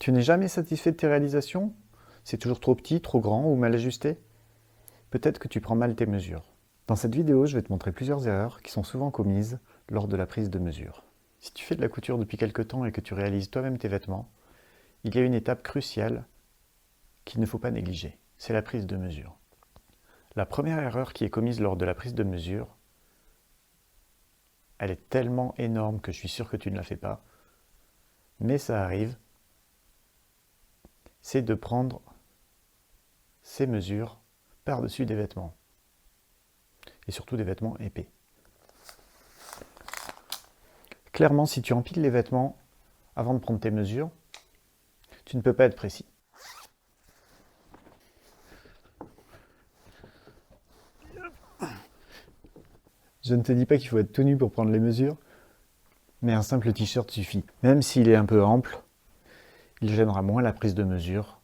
Tu n'es jamais satisfait de tes réalisations? C'est toujours trop petit, trop grand ou mal ajusté? Peut-être que tu prends mal tes mesures. Dans cette vidéo, je vais te montrer plusieurs erreurs qui sont souvent commises lors de la prise de mesure. Si tu fais de la couture depuis quelque temps et que tu réalises toi-même tes vêtements, il y a une étape cruciale qu'il ne faut pas négliger, c'est la prise de mesure. La première erreur qui est commise lors de la prise de mesure, elle est tellement énorme que je suis sûr que tu ne la fais pas, mais ça arrive, c'est de prendre ces mesures par-dessus des vêtements, et surtout des vêtements épais. Clairement, si tu empiles les vêtements avant de prendre tes mesures, tu ne peux pas être précis. Je ne te dis pas qu'il faut être tout nu pour prendre les mesures, mais un simple t-shirt suffit. Même s'il est un peu ample, il gênera moins la prise de mesure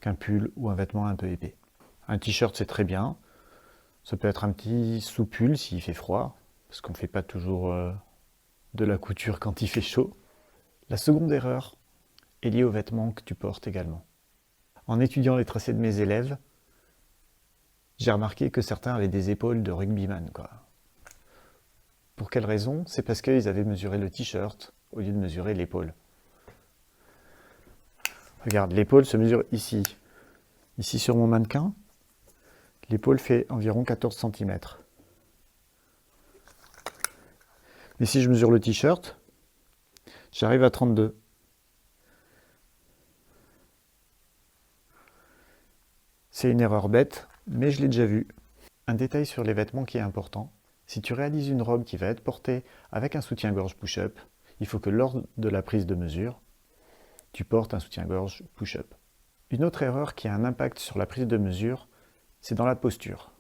qu'un pull ou un vêtement un peu épais. Un t-shirt, c'est très bien. Ça peut être un petit sous-pull s'il fait froid, parce qu'on ne fait pas toujours de la couture quand il fait chaud. La seconde erreur est liée aux vêtements que tu portes également. En étudiant les tracés de mes élèves, j'ai remarqué que certains avaient des épaules de rugbyman, quoi. Pour quelle raison? C'est parce qu'ils avaient mesuré le t-shirt au lieu de mesurer l'épaule. Regarde, l'épaule se mesure ici. Ici sur mon mannequin, l'épaule fait environ 14 cm. Mais si je mesure le t-shirt, j'arrive à 32. C'est une erreur bête, mais je l'ai déjà vu. Un détail sur les vêtements qui est important. Si tu réalises une robe qui va être portée avec un soutien-gorge push-up, il faut que lors de la prise de mesure, tu portes un soutien-gorge push-up. Une autre erreur qui a un impact sur la prise de mesure, c'est dans la posture.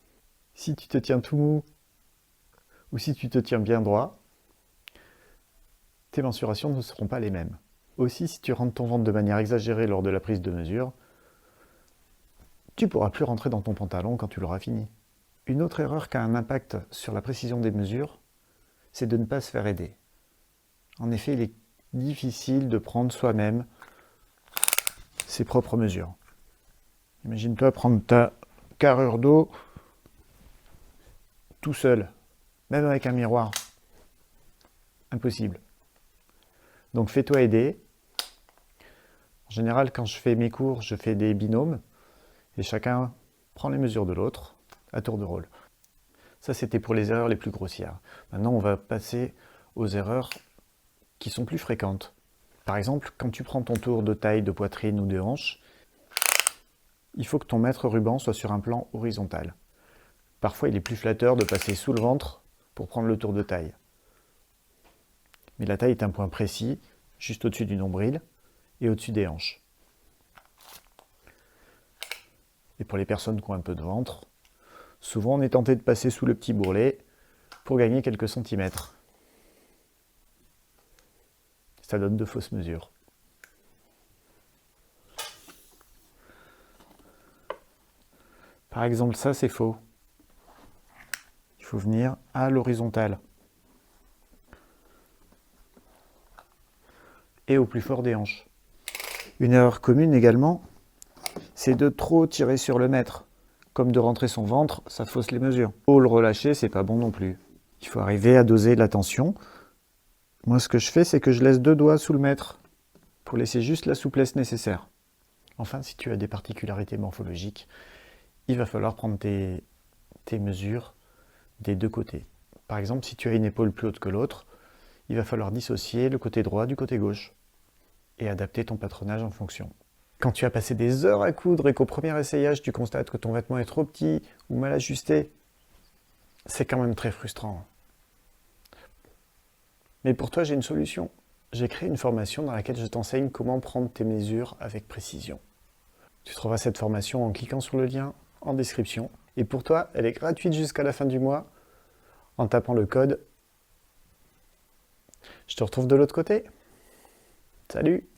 Si tu te tiens tout mou ou si tu te tiens bien droit, tes mensurations ne seront pas les mêmes. Aussi, si tu rentres ton ventre de manière exagérée lors de la prise de mesure, tu ne pourras plus rentrer dans ton pantalon quand tu l'auras fini. Une autre erreur qui a un impact sur la précision des mesures, c'est de ne pas se faire aider. En effet, il est difficile de prendre soi-même ses propres mesures. Imagine-toi prendre ta carrure d'eau tout seul, même avec un miroir. Impossible. Donc fais-toi aider. En général, quand je fais mes cours, je fais des binômes et chacun prend les mesures de l'autre à tour de rôle. Ça, c'était pour les erreurs les plus grossières. Maintenant, on va passer aux erreurs qui sont plus fréquentes. Par exemple, quand tu prends ton tour de taille, de poitrine ou de hanche, il faut que ton mètre ruban soit sur un plan horizontal. Parfois, il est plus flatteur de passer sous le ventre pour prendre le tour de taille. Mais la taille est un point précis, juste au-dessus du nombril et au-dessus des hanches. Et pour les personnes qui ont un peu de ventre, souvent on est tenté de passer sous le petit bourrelet pour gagner quelques centimètres. Ça donne de fausses mesures. Par exemple, ça c'est faux. Il faut venir à l'horizontale. Et au plus fort des hanches. Une erreur commune également, c'est de trop tirer sur le mètre. Comme de rentrer son ventre, ça fausse les mesures. Faut le relâcher, c'est pas bon non plus. Il faut arriver à doser la tension. Moi, ce que je fais, c'est que je laisse 2 doigts sous le mètre pour laisser juste la souplesse nécessaire. Enfin, si tu as des particularités morphologiques, il va falloir prendre tes mesures des 2 côtés. Par exemple, si tu as une épaule plus haute que l'autre, il va falloir dissocier le côté droit du côté gauche et adapter ton patronage en fonction. Quand tu as passé des heures à coudre et qu'au premier essayage, tu constates que ton vêtement est trop petit ou mal ajusté, c'est quand même très frustrant. Mais pour toi, j'ai une solution. J'ai créé une formation dans laquelle je t'enseigne comment prendre tes mesures avec précision. Tu trouveras cette formation en cliquant sur le lien en description. Et pour toi, elle est gratuite jusqu'à la fin du mois en tapant le code. Je te retrouve de l'autre côté. Salut!